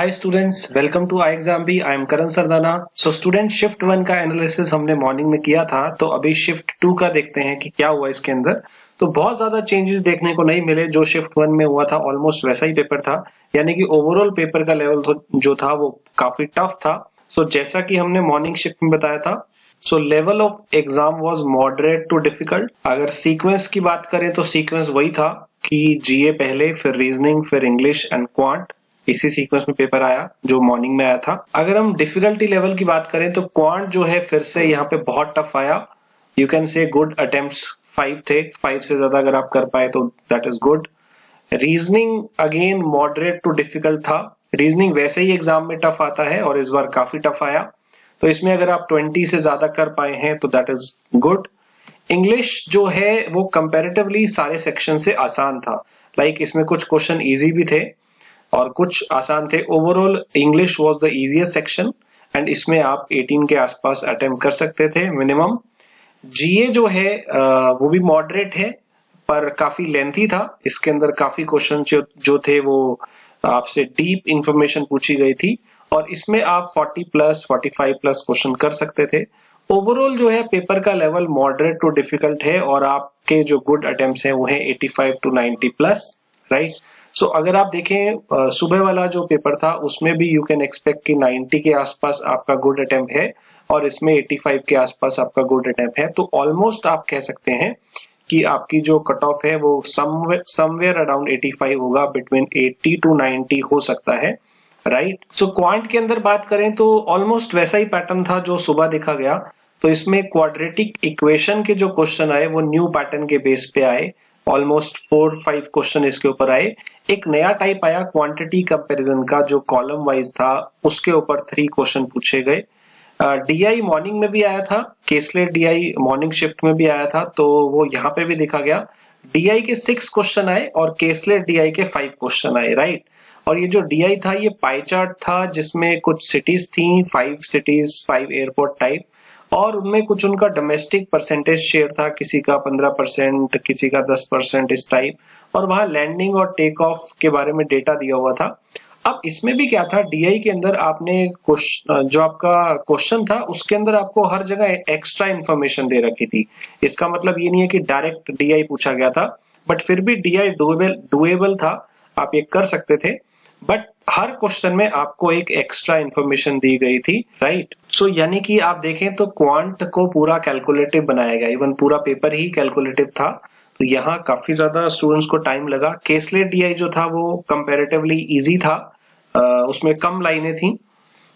Hi students, welcome to I exam B. I am Karan Sardana. So student, shift 1 का analysis हमने morning में किया था, तो अभी शिफ्ट 2 का देखते हैं कि क्या हुआ इसके अंदर। तो बहुत ज्यादा चेंजेस देखने को नहीं मिले। जो शिफ्ट 1 में हुआ था ऑलमोस्ट वैसा ही पेपर था, यानी कि ओवरऑल पेपर का लेवल जो था वो काफी टफ था। सो जैसा कि हमने मॉर्निंग शिफ्ट में बताया था, so level of exam was moderate to difficult. अगर सीक्वेंस की बात करें तो सीक्वेंस वही था कि जीए पहले, फिर रीजनिंग, फिर इंग्लिश एंड क्वांट। इसी सीक्वेंस में पेपर आया जो मॉर्निंग में आया था। अगर हम डिफिकल्टी लेवल की बात करें तो क्वांट जो है फिर से यहाँ पे बहुत टफ आया। You can say good attempts 5 थे, 5 से ज्यादा अगर आप कर पाए तो that is good. Reasoning again moderate to difficult था। रीजनिंग वैसे ही एग्जाम में टफ आता है और इस बार काफी टफ आया, तो इसमें अगर आप 20 से ज्यादा कर पाए हैं तो दैट इज गुड। इंग्लिश जो है वो कंपैरेटिवली सारे सेक्शन से आसान था। इसमें कुछ क्वेश्चन इजी भी थे और कुछ आसान थे। Overall English was the easiest section and इसमें आप 18 के आसपास अटेम्प्ट कर सकते थे मिनिमम। जीए जो है वो भी मॉडरेट है पर काफी लेंथी था। इसके अंदर काफी क्वेश्चन जो थे वो आपसे डीप इंफॉर्मेशन पूछी गई थी और इसमें आप 40 प्लस 45 प्लस क्वेश्चन कर सकते थे। ओवरऑल जो है पेपर का लेवल मॉडरेट टू डिफिकल्ट है और आपके जो गुड अटेम्प्ट्स हैं वो है 85 टू 90 प्लस, राइट। सो अगर आप देखें सुबह वाला जो पेपर था उसमें भी यू कैन एक्सपेक्ट कि 90 के आसपास आपका गुड अटेम्प्ट है और इसमें 85 के आसपास आपका गुड अटेम्प्ट है। तो ऑलमोस्ट आप कह सकते हैं कि आपकी जो कट ऑफ है वो समवेयर अराउंड 85 होगा, बिटवीन 80 टू 90 हो सकता है, राइट। सो क्वांट के अंदर बात करें तो ऑलमोस्ट वैसा ही पैटर्न था जो सुबह देखा गया। तो इसमें क्वाड्रेटिक इक्वेशन के जो क्वेश्चन आए वो न्यू पैटर्न के बेस पे आए। ऑलमोस्ट 4-5 क्वेश्चन इसके ऊपर आए। एक नया टाइप आया क्वांटिटी कंपैरिजन का जो कॉलम वाइज था, उसके ऊपर 3 क्वेश्चन पूछे गए। डीआई मॉर्निंग में भी आया था, केसलेट डीआई मॉर्निंग शिफ्ट में भी आया था, तो वो यहाँ पे भी देखा गया। डीआई के 6 क्वेश्चन आए और केसलेट डीआई के 5 क्वेश्चन आए, राइट। और ये जो डीआई था ये पाई चार्ट था जिसमें कुछ सिटीज थी, 5 सिटीज, 5 एयरपोर्ट टाइप, और उनमें कुछ उनका डोमेस्टिक परसेंटेज शेयर था, किसी का 15%, किसी का 10% इस टाइप, और वहां लैंडिंग और टेक ऑफ के बारे में डेटा दिया हुआ था। अब इसमें भी क्या था, डीआई के अंदर आपने जो आपका क्वेश्चन था उसके अंदर आपको हर जगह एक्स्ट्रा इन्फॉर्मेशन दे रखी थी। इसका मतलब ये नहीं है कि डायरेक्ट डीआई पूछा गया था, बट फिर भी डीआई डुएबल था, आप ये कर सकते थे। बट हर क्वेश्चन में आपको एक एक्स्ट्रा इन्फॉर्मेशन दी गई थी, राइट। सो यानी कि आप देखें तो क्वांट को पूरा कैलकुलेटिव बनाया गया, इवन पूरा पेपर ही कैलकुलेटिव था। तो यहाँ काफी ज्यादा स्टूडेंट्स को टाइम लगा। केसलेट डीआई जो था वो कंपैरेटिवली इजी था, उसमें कम लाइनें थी,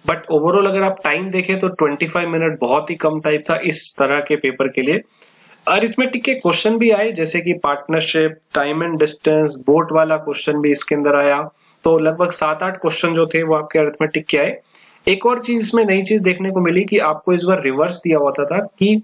बट ओवरऑल अगर आप टाइम देखें तो 25 मिनट बहुत ही कम टाइम था इस तरह के पेपर के लिए। अरिथमेटिक के क्वेश्चन भी आए, जैसे कि partnership, time and distance, boat वाला क्वेश्चन भी इसके अंदर आया। तो लगभग 7-8 क्वेश्चन जो थे वो आपके अरिथमेटिक के आए। एक और चीज इसमें नई चीज देखने को मिली कि आपको इस बार रिवर्स दिया हुआ था कि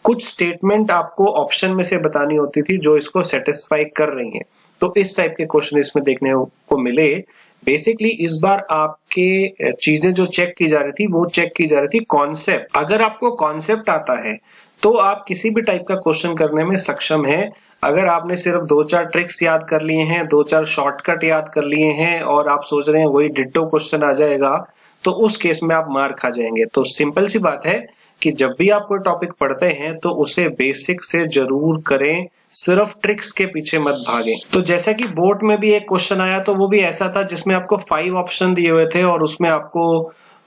कुछ स्टेटमेंट आपको ऑप्शन में से बतानी होती थी जो इसको सेटिस्फाई कर रही हैं। तो इस टाइप के क्वेश्चन इसमें देखने को मिले। बेसिकली इस बार आपके चीजें जो चेक की जा रही थी वो चेक की जा रही थी कॉन्सेप्ट। अगर आपको कॉन्सेप्ट आता है तो आप किसी भी टाइप का क्वेश्चन करने में सक्षम है। अगर आपने सिर्फ 2-4 ट्रिक्स याद कर लिए हैं, 2-4 शॉर्टकट याद कर लिए हैं और आप सोच रहे हैं वही डिट्टो क्वेश्चन आ जाएगा, तो उस केस में आप मार खा जाएंगे। तो सिंपल सी बात है कि जब भी आप कोई टॉपिक पढ़ते हैं तो उसे बेसिक से जरूर करें, सिर्फ ट्रिक्स के पीछे मत भागें। तो जैसा कि बोर्ड में भी एक क्वेश्चन आया तो वो भी ऐसा था जिसमें आपको 5 ऑप्शन दिए हुए थे और उसमें आपको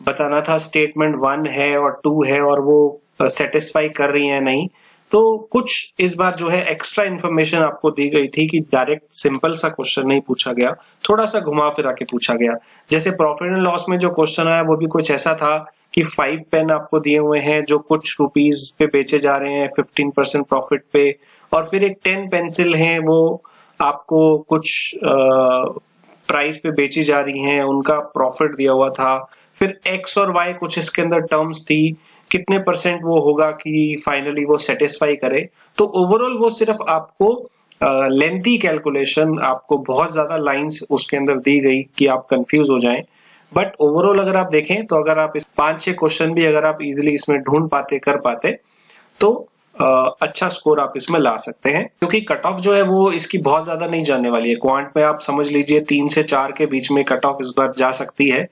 बताना था स्टेटमेंट 1 है और 2 है और वो सेटिस्फाई कर रही है नहीं। तो कुछ इस बार जो है एक्स्ट्रा इन्फॉर्मेशन आपको दी गई थी कि डायरेक्ट सिंपल सा क्वेश्चन नहीं पूछा गया, थोड़ा सा घुमा फिरा के पूछा गया। जैसे प्रॉफिट एंड लॉस में जो क्वेश्चन आया वो भी कुछ ऐसा था कि 5 पेन आपको दिए हुए हैं जो कुछ रुपीज पे बेचे जा रहे हैं 15% प्रॉफिट पे, और फिर एक 10 पेंसिल है वो आपको कुछ प्राइस पे बेची जा रही हैं, उनका प्रॉफिट दिया हुआ था। फिर एक्स और वाई कुछ इसके अंदर टर्म्स थी, कितने परसेंट वो होगा कि फाइनली वो सेटिस्फाई करे। तो ओवरऑल वो सिर्फ आपको लेंथी कैलकुलेशन, आपको बहुत ज्यादा लाइंस उसके अंदर दी गई कि आप कंफ्यूज हो जाएं। बट ओवरऑल अगर आप देखें तो अगर आप इस 5-6 क्वेश्चन भी अगर आप इजीली इसमें ढूंढ पाते, कर पाते, तो अच्छा स्कोर आप इसमें ला सकते हैं, क्योंकि कट ऑफ जो है वो इसकी बहुत ज्यादा नहीं जाने वाली है। क्वांट में आप समझ लीजिए 3 से 4 के बीच में कट ऑफ इस बार जा सकती है,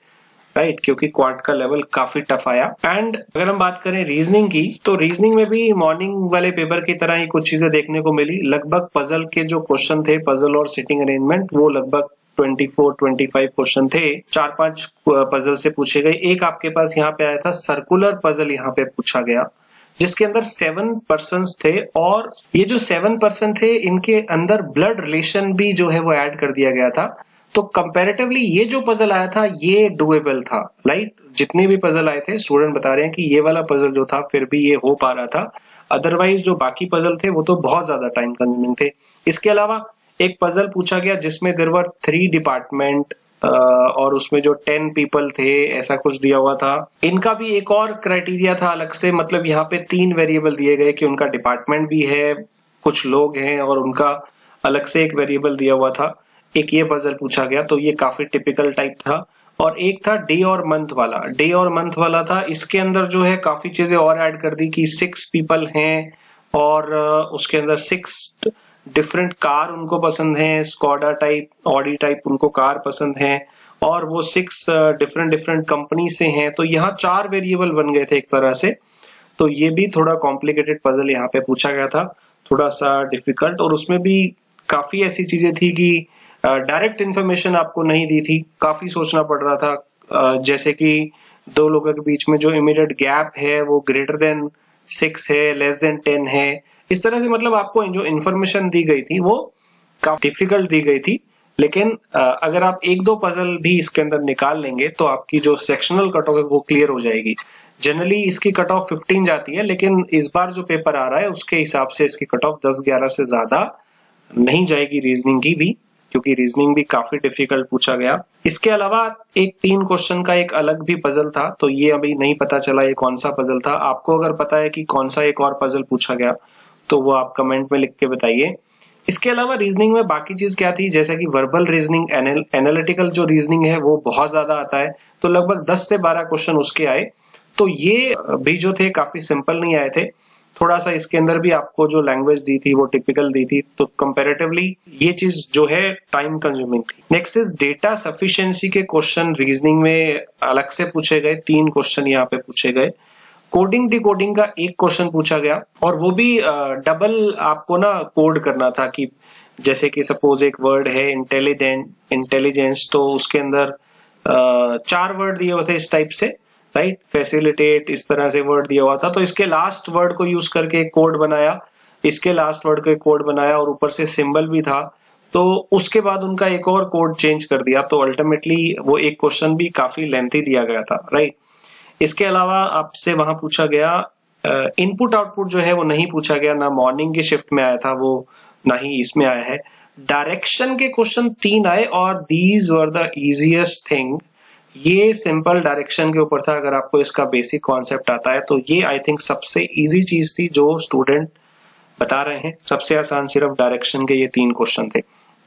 राइट, क्योंकि क्वांट का लेवल काफी टफ आया। एंड अगर हम बात करें रीजनिंग की, तो रीजनिंग में भी मॉर्निंग वाले पेपर की तरह ही कुछ चीजें देखने को मिली। लगभग पजल के जो क्वेश्चन थे, पजल और सिटिंग अरेंजमेंट, वो लगभग 24-25 क्वेश्चन थे। 4-5 पजल से पूछे गए। एक आपके पास यहाँ पे आया था सर्कुलर पजल, यहाँ पे पूछा गया, जिसके अंदर 7 पर्सन थे, और ये जो 7 पर्सन थे इनके अंदर ब्लड रिलेशन भी जो है वो ऐड कर दिया गया था। तो कंपैरेटिवली ये जो पजल आया था ये डुएबल था, राइट। जितने भी पजल आए थे स्टूडेंट बता रहे हैं कि ये वाला पजल जो था फिर भी ये हो पा रहा था। अदरवाइज जो बाकी पजल थे वो तो बहुत ज्यादा टाइम कंज्यूमिंग थे। इसके अलावा एक पजल पूछा गया जिसमें देयर वर 3 डिपार्टमेंट और उसमें जो 10 पीपल थे, ऐसा कुछ दिया हुआ था। इनका भी एक और क्राइटेरिया था अलग से, मतलब यहाँ पे 3 वेरिएबल दिए गए कि उनका डिपार्टमेंट भी है, कुछ लोग हैं, और उनका अलग से एक वेरिएबल दिया हुआ था। एक ये पजल पूछा गया, तो ये काफी टिपिकल टाइप था। और एक था डे और मंथ वाला। डे और मंथ वाला था, इसके अंदर जो है काफी चीजें और ऐड कर दी कि 6 पीपल हैं, और उसके अंदर 6 डिफरेंट कार उनको पसंद है, स्कॉडा टाइप, ऑडी टाइप उनको कार पसंद है, और वो 6 डिफरेंट कंपनी से हैं। तो यहाँ 4 वेरिएबल बन गए थे एक तरह से। तो ये भी थोड़ा कॉम्प्लिकेटेड पजल यहाँ पे पूछा गया था, थोड़ा सा डिफिकल्ट। और उसमें भी काफी ऐसी चीजें थी कि डायरेक्ट इन्फॉर्मेशन आपको नहीं दी थी, काफी सोचना पड़ रहा था। जैसे कि 2 लोगों के बीच में जो इमीडिएट गैप है वो ग्रेटर देन 6 है, लेस देन 10 है। इस तरह से मतलब आपको जो इन्फॉर्मेशन दी गई थी वो काफी डिफिकल्ट दी गई थी। लेकिन अगर आप 1-2 पजल भी इसके अंदर निकाल लेंगे तो आपकी जो सेक्शनल कट ऑफ है वो क्लियर हो जाएगी। जनरली इसकी कट ऑफ 15 जाती है, लेकिन इस बार जो पेपर आ रहा है उसके हिसाब से इसकी कट ऑफ 10-11 से ज्यादा नहीं जाएगी रीजनिंग की भी, क्योंकि रीजनिंग भी काफी डिफिकल्ट पूछा गया। इसके अलावा एक 3 क्वेश्चन का एक अलग भी पजल था, तो ये अभी नहीं पता चला ये कौन सा पजल था। आपको अगर पता है कि कौन सा एक और पजल पूछा गया तो वो आप कमेंट में लिख के बताइए। इसके अलावा रीजनिंग में बाकी चीज क्या थी, जैसा कि वर्बल रीजनिंग, एनालिटिकल जो रीजनिंग है वो बहुत ज्यादा आता है, तो लगभग 10 से 12 क्वेश्चन उसके आए। तो ये भी जो थे काफी सिंपल नहीं आए थे। थोड़ा सा इसके अंदर भी आपको जो लैंग्वेज दी थी वो टिपिकल दी थी, तो कंपैरेटिवली ये चीज जो है टाइम कंज्यूमिंग थी। नेक्स्ट इज डेटा सफिशिएंसी के क्वेश्चन रीजनिंग में अलग से पूछे गए, 3 क्वेश्चन यहाँ पे पूछे गए। कोडिंग डिकोडिंग का एक क्वेश्चन पूछा गया, और वो भी डबल आपको ना कोड करना था, कि जैसे कि सपोज एक वर्ड है इंटेलिजेंस, तो उसके अंदर 4 वर्ड दिए हुए थे इस टाइप से, राइट, फैसिलिटेट, इस तरह से वर्ड दिया हुआ था। तो इसके लास्ट वर्ड को यूज करके एक कोड बनाया, इसके लास्ट वर्ड को एक कोड बनाया, और ऊपर से सिंबल भी था। तो उसके बाद उनका एक और कोड चेंज कर दिया, तो अल्टीमेटली वो एक क्वेश्चन भी काफी लेंथी दिया गया था, राइट। इसके अलावा आपसे वहां पूछा गया इनपुट आउटपुट जो है वो नहीं पूछा गया, ना मॉर्निंग की शिफ्ट में आया था वो, ना ही इसमें आया है। डायरेक्शन के क्वेश्चन 3 आए, और these were the easiest thing. ये सिंपल डायरेक्शन के ऊपर था। अगर आपको इसका बेसिक कॉन्सेप्ट आता है तो ये आई थिंक सबसे इजी चीज थी जो स्टूडेंट बता रहे हैं। सबसे आसान सिर्फ डायरेक्शन के ये 3 क्वेश्चन थे,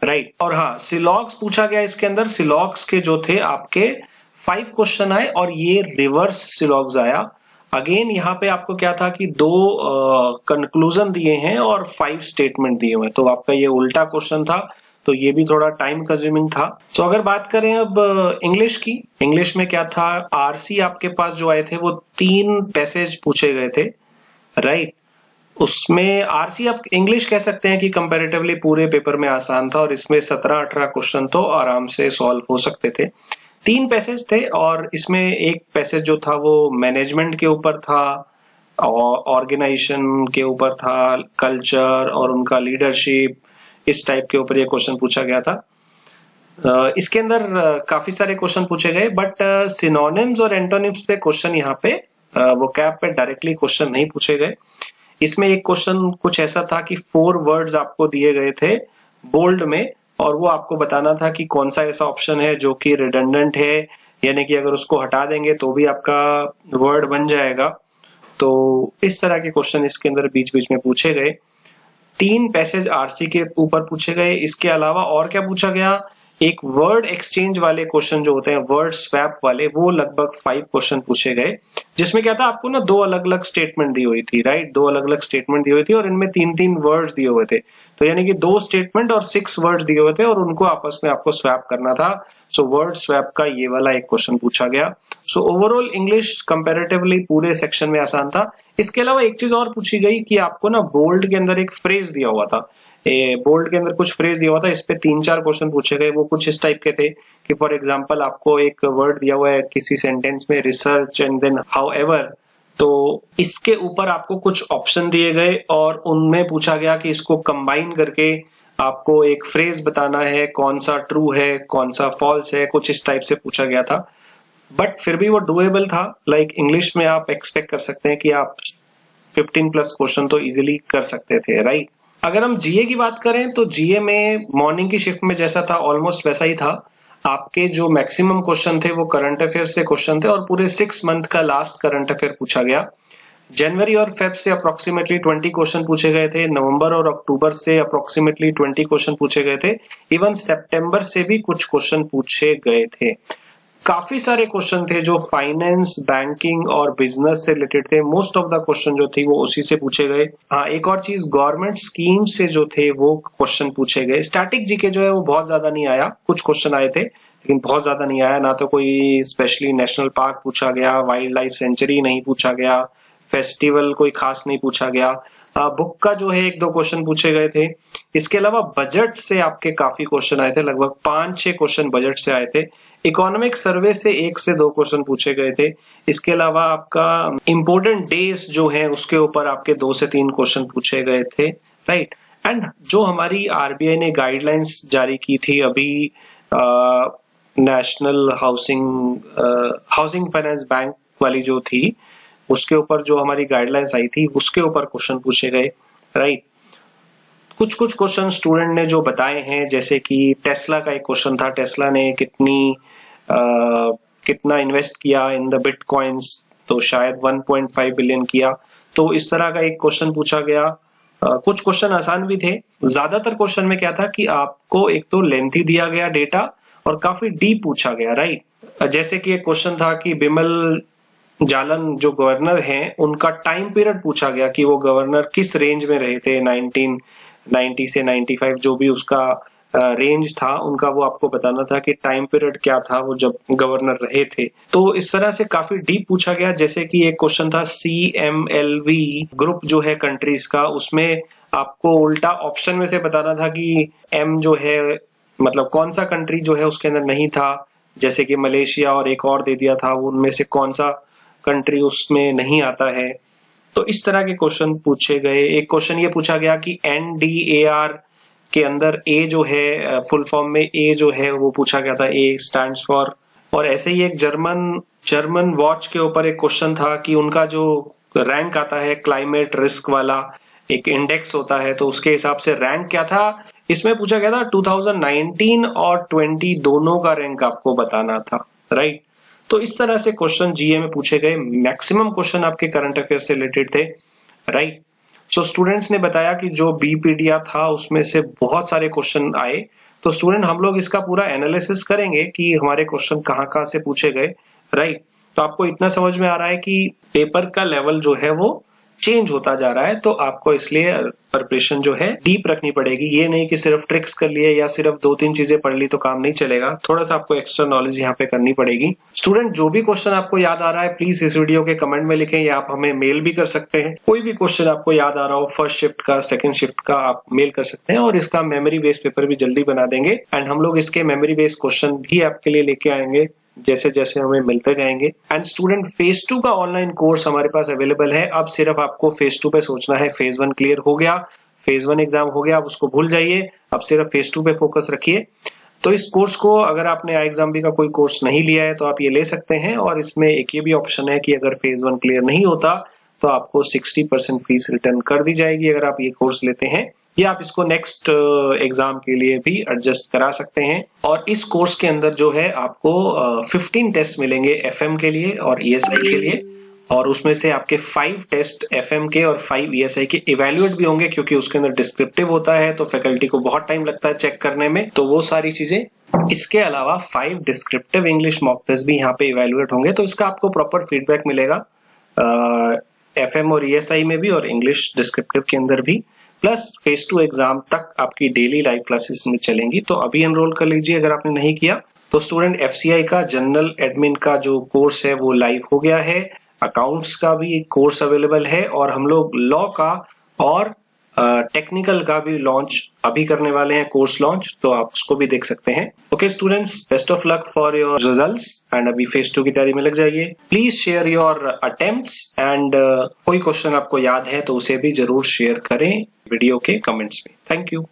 राइट। और हाँ, सिलॉग्स पूछा गया इसके अंदर। सिलॉग्स के जो थे आपके 5 क्वेश्चन आए, और ये रिवर्स सिलॉग्स आया। अगेन यहाँ पे आपको क्या था कि 2 कंक्लूजन दिए हैं और 5 स्टेटमेंट दिए हुए हैं, तो आपका ये उल्टा क्वेश्चन था, तो ये भी थोड़ा टाइम कंज्यूमिंग था। तो अगर बात करें अब इंग्लिश की, इंग्लिश में क्या था, आरसी आपके पास जो आए थे वो 3 पैसेज पूछे गए थे, राइट। उसमें आरसी आप इंग्लिश कह सकते हैं कि कंपैरेटिवली पूरे पेपर में आसान था, और इसमें 17-18 क्वेश्चन तो आराम से सॉल्व हो सकते थे। 3 पैसेज थे, और इसमें एक पैसेज जो था वो मैनेजमेंट के ऊपर था, और ऑर्गेनाइजेशन के ऊपर था, कल्चर और उनका लीडरशिप, इस टाइप के ऊपर ये क्वेश्चन पूछा गया था। इसके अंदर काफी सारे क्वेश्चन पूछे गए, बट सिनोनिम्स और एंटोनिम्स पे क्वेश्चन यहाँ पे वोकैब पे डायरेक्टली क्वेश्चन नहीं पूछे गए। इसमें एक क्वेश्चन कुछ ऐसा था कि 4 वर्ड्स आपको दिए गए थे बोल्ड में, और वो आपको बताना था कि कौन सा ऐसा ऑप्शन है जो कि रिडंडेंट है, यानी कि अगर उसको हटा देंगे तो भी आपका वर्ड बन जाएगा। तो इस तरह के क्वेश्चन इसके अंदर बीच बीच में पूछे गए। 3 पैसेज आरसी के ऊपर पूछे गए। इसके अलावा और क्या पूछा गया, एक वर्ड एक्सचेंज वाले क्वेश्चन जो होते हैं, वर्ड स्वैप वाले, वो लगभग 5 क्वेश्चन पूछे गए, जिसमें क्या था, आपको ना दो अलग अलग स्टेटमेंट दी हुई थी, राइट, दो अलग अलग स्टेटमेंट दी हुई थी और इनमें तीन तीन वर्ड्स दिए हुए थे। तो यानी कि दो स्टेटमेंट और 6 वर्ड्स दिए हुए थे और उनको आपस में आपको स्वैप करना था। सो वर्ड स्वैप का ये वाला एक क्वेश्चन पूछा गया। सो ओवरऑल इंग्लिश कंपैरेटिवली पूरे सेक्शन में आसान था। इसके अलावा एक चीज और पूछी गई कि आपको ना बोल्ड के अंदर एक फ्रेज दिया हुआ था, बोल्ड के अंदर कुछ फ्रेज दिया हुआ था, इस पे 3-4 क्वेश्चन पूछे गए। वो कुछ इस टाइप के थे कि फॉर एग्जांपल आपको एक वर्ड दिया हुआ है किसी सेंटेंस में, रिसर्च एंड देन हाउएवर, तो इसके ऊपर आपको कुछ ऑप्शन दिए गए और उनमें पूछा गया कि इसको कंबाइन करके आपको एक फ्रेज बताना है, कौन सा ट्रू है कौन सा फॉल्स है, कुछ इस टाइप से पूछा गया था। बट फिर भी वो डुएबल था। लाइक इंग्लिश में आप एक्सपेक्ट कर सकते हैं कि आप 15 प्लस क्वेश्चन तो इजीली कर सकते थे, राइट। अगर हम जीए की बात करें तो जीए में मॉर्निंग की शिफ्ट में जैसा था ऑलमोस्ट वैसा ही था। आपके जो मैक्सिमम क्वेश्चन थे वो करंट अफेयर से क्वेश्चन थे और पूरे 6 मंथ का लास्ट करंट अफेयर पूछा गया। जनवरी और फेब से अप्रोक्सीमेटली 20 क्वेश्चन पूछे गए थे, नवंबर और अक्टूबर से अप्रोक्सीमेटली 20 क्वेश्चन पूछे गए थे, इवन सितंबर से भी कुछ क्वेश्चन पूछे गए थे। काफी सारे क्वेश्चन थे जो फाइनेंस, बैंकिंग और बिजनेस से रिलेटेड थे। मोस्ट ऑफ द क्वेश्चन जो थे वो उसी से पूछे गए। हाँ, एक और चीज, गवर्नमेंट स्कीम से जो थे वो क्वेश्चन पूछे गए। स्टैटिक जीके जो है वो बहुत ज्यादा नहीं आया, कुछ क्वेश्चन आए थे लेकिन बहुत ज्यादा नहीं आया। ना तो कोई स्पेशली नेशनल पार्क पूछा गया, वाइल्ड लाइफ सेंचुरी नहीं पूछा गया, फेस्टिवल कोई खास नहीं पूछा गया। बुक का जो है 1-2 क्वेश्चन पूछे गए थे। इसके अलावा बजट से आपके काफी क्वेश्चन आए थे, लगभग 5-6 क्वेश्चन बजट से आए थे। इकोनॉमिक सर्वे से 1 से 2 क्वेश्चन पूछे गए थे। इसके अलावा आपका इम्पोर्टेंट डेज जो है उसके ऊपर आपके 2 से 3 क्वेश्चन पूछे गए थे, राइट। एंड जो हमारी आरबीआई ने गाइडलाइंस जारी की थी अभी, नेशनल हाउसिंग फाइनेंस बैंक वाली जो थी, उसके ऊपर जो हमारी गाइडलाइंस आई थी उसके ऊपर क्वेश्चन पूछे गए, राइट। कुछ कुछ क्वेश्चन स्टूडेंट ने जो बताए हैं, जैसे कि टेस्ला का एक क्वेश्चन था, टेस्ला ने कितना इन्वेस्ट किया इन द बिटकॉइंस, तो शायद 1.5 बिलियन किया। तो इस तरह का एक क्वेश्चन पूछा गया। कुछ क्वेश्चन आसान भी थे। ज्यादातर क्वेश्चन में क्या था कि आपको एक तो लेंथी दिया गया डेटा और काफी डीप पूछा गया, राइट। जैसे कि एक क्वेश्चन था कि बिमल जालन जो गवर्नर हैं उनका टाइम पीरियड पूछा गया कि वो गवर्नर किस रेंज में रहे थे, 1990 से 95 जो भी उसका रेंज था उनका, वो आपको बताना था कि टाइम पीरियड क्या था वो जब गवर्नर रहे थे। तो इस तरह से काफी डीप पूछा गया। जैसे कि एक क्वेश्चन था CMLV ग्रुप जो है कंट्रीज का, उसमें आपको उल्टा ऑप्शन में से बताना था कि M जो है मतलब कौन सा कंट्री जो है उसके अंदर नहीं था, जैसे कि मलेशिया और एक और दे दिया था, वो उनमें से कौन सा कंट्री उसमें नहीं आता है। तो इस तरह के क्वेश्चन पूछे गए। एक क्वेश्चन ये पूछा गया कि NDAR के अंदर A जो है फुल फॉर्म में A जो है वो पूछा गया था, A स्टैंड्स फॉर। और ऐसे ही एक जर्मन वॉच के ऊपर एक क्वेश्चन था कि उनका जो रैंक आता है क्लाइमेट रिस्क वाला एक इंडेक्स होता है, तो उसके हिसाब से रैंक क्या था। इसमें पूछा गया था 2019 और 20 दोनों का रैंक आपको बताना था, राइट। तो इस तरह से क्वेश्चन जीए में पूछे गए। मैक्सिमम क्वेश्चन आपके करंट अफेयर से रिलेटेड थे, राइट। सो स्टूडेंट्स ने बताया कि जो बीपीडिया था उसमें से बहुत सारे क्वेश्चन आए। तो स्टूडेंट हम लोग इसका पूरा एनालिसिस करेंगे कि हमारे क्वेश्चन कहाँ कहाँ से पूछे गए, राइट। तो आपको इतना समझ में आ रहा है कि पेपर का लेवल जो है वो चेंज होता जा रहा है, तो आपको इसलिए प्रिपरेशन जो है डीप रखनी पड़ेगी। ये नहीं कि सिर्फ ट्रिक्स कर लिए या सिर्फ 2-3 चीजें पढ़ ली तो काम नहीं चलेगा, थोड़ा सा आपको एक्स्ट्रा नॉलेज यहाँ पे करनी पड़ेगी। स्टूडेंट जो भी क्वेश्चन आपको याद आ रहा है प्लीज इस वीडियो के कमेंट में लिखें या आप हमें मेल भी कर सकते हैं। कोई भी क्वेश्चन आपको याद आ रहा हो फर्स्ट शिफ्ट का, सेकंड शिफ्ट का, आप मेल कर सकते हैं और इसका मेमोरी बेस्ड पेपर भी जल्दी बना देंगे। एंड हम लोग इसके मेमोरी बेस्ड क्वेश्चन भी आपके लिए लेके आएंगे जैसे जैसे हमें मिलते जाएंगे। एंड स्टूडेंट फेज 2 का ऑनलाइन कोर्स हमारे पास अवेलेबल है। अब सिर्फ आपको फेज 2 पे सोचना है। फेज 1 क्लियर हो गया, फेज 1 एग्जाम हो गया, अब उसको भूल जाइए, अब सिर्फ फेज 2 पे फोकस रखिए। तो इस कोर्स को अगर आपने iExamB का कोई कोर्स नहीं लिया है तो आप ये ले सकते हैं। और इसमें एक ये भी ऑप्शन है कि अगर फेज 1 क्लियर नहीं होता तो आपको 60% फीस रिटर्न कर दी जाएगी अगर आप ये कोर्स लेते हैं, या आप इसको नेक्स्ट एग्जाम के लिए भी एडजस्ट करा सकते हैं। और इस कोर्स के अंदर जो है आपको 15 टेस्ट मिलेंगे FM के लिए और ESI के लिए, और उसमें से आपके 5 टेस्ट FM के और 5 ESI के इवेल्युएट भी होंगे, क्योंकि उसके अंदर डिस्क्रिप्टिव होता है तो फैकल्टी को बहुत टाइम लगता है चेक करने में, तो वो सारी चीजें। इसके अलावा 5 डिस्क्रिप्टिव इंग्लिश मॉक टेस्ट भी यहाँ पे इवेल्युएट होंगे, तो इसका आपको प्रॉपर फीडबैक मिलेगा। FM और ESI में भी और इंग्लिश डिस्क्रिप्टिव के अंदर भी, प्लस फेज 2 एग्जाम तक आपकी डेली लाइव क्लासेस में चलेंगी। तो अभी एनरोल कर लीजिए अगर आपने नहीं किया तो। स्टूडेंट FCI का जनरल एडमिन का जो कोर्स है वो लाइव हो गया है, अकाउंट्स का भी एक कोर्स अवेलेबल है, और हम लोग लॉ का और टेक्निकल का भी लॉन्च अभी करने वाले हैं, कोर्स लॉन्च, तो आप उसको भी देख सकते हैं। Okay students, best of luck for your results and अभी फेज 2 की तैयारी में लग जाइए। Please share your attempts and कोई क्वेश्चन आपको याद है तो उसे भी जरूर शेयर करें वीडियो के कमेंट्स में। Thank you.